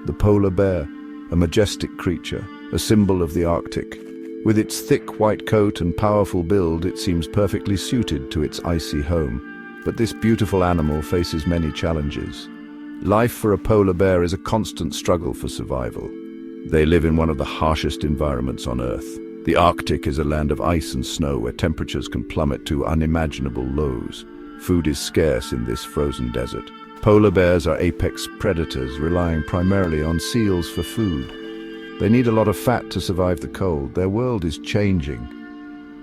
The polar bear, a majestic creature, a symbol of the Arctic. With its thick white coat and powerful build, it seems perfectly suited to its icy home. But this beautiful animal faces many challenges. Life for a polar bear is a constant struggle for survival. They live in one of the harshest environments on Earth. The Arctic is a land of ice and snow where temperatures can plummet to unimaginable lows. Food is scarce in this frozen desert. Polar bears are apex predators, relying primarily on seals for food. They need a lot of fat to survive the cold. Their world is changing.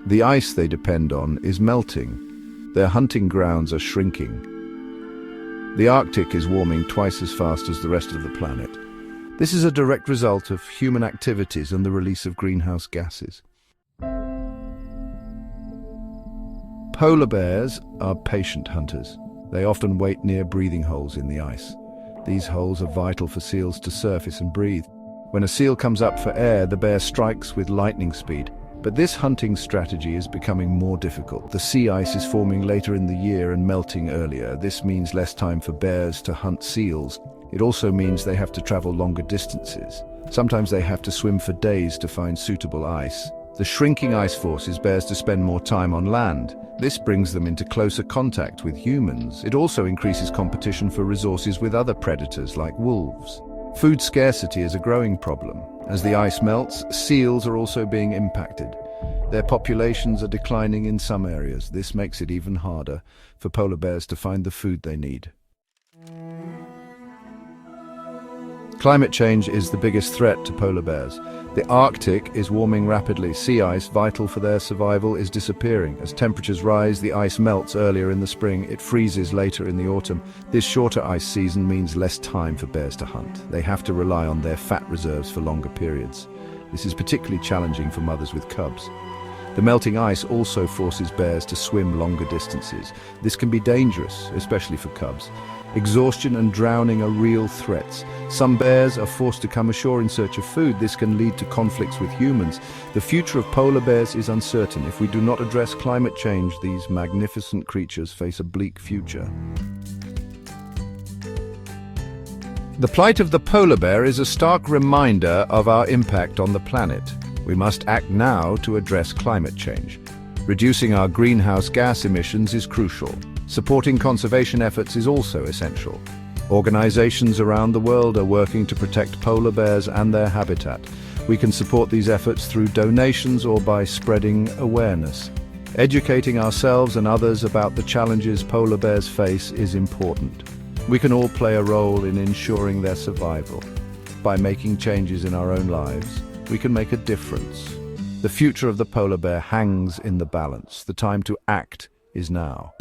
The ice they depend on is melting. Their hunting grounds are shrinking. The Arctic is warming twice as fast as the rest of the planet. This is a direct result of human activities and the release of greenhouse gases. Polar bears are patient hunters. They often wait near breathing holes in the ice. These holes are vital for seals to surface and breathe. When a seal comes up for air, the bear strikes with lightning speed. But this hunting strategy is becoming more difficult. The sea ice is forming later in the year and melting earlier. This means less time for bears to hunt seals. It also means they have to travel longer distances. Sometimes they have to swim for days to find suitable ice. The shrinking ice forces bears to spend more time on land. This brings them into closer contact with humans. It also increases competition for resources with other predators like wolves. Food scarcity is a growing problem. As the ice melts, seals are also being impacted. Their populations are declining in some areas. This makes it even harder for polar bears to find the food they need. Climate change is the biggest threat to polar bears. The Arctic is warming rapidly. Sea ice, vital for their survival, is disappearing. As temperatures rise, the ice melts earlier in the spring. It freezes later in the autumn. This shorter ice season means less time for bears to hunt. They have to rely on their fat reserves for longer periods. This is particularly challenging for mothers with cubs. The melting ice also forces bears to swim longer distances. This can be dangerous, especially for cubs. Exhaustion and drowning are real threats. Some bears are forced to come ashore in search of food. This can lead to conflicts with humans. The future of polar bears is uncertain. If we do not address climate change, these magnificent creatures face a bleak future. The plight of the polar bear is a stark reminder of our impact on the planet. We must act now to address climate change. Reducing our greenhouse gas emissions is crucial. Supporting conservation efforts is also essential. Organizations around the world are working to protect polar bears and their habitat. We can support these efforts through donations or by spreading awareness. Educating ourselves and others about the challenges polar bears face is important. We can all play a role in ensuring their survival. By making changes in our own lives, we can make a difference. The future of the polar bear hangs in the balance. The time to act is now.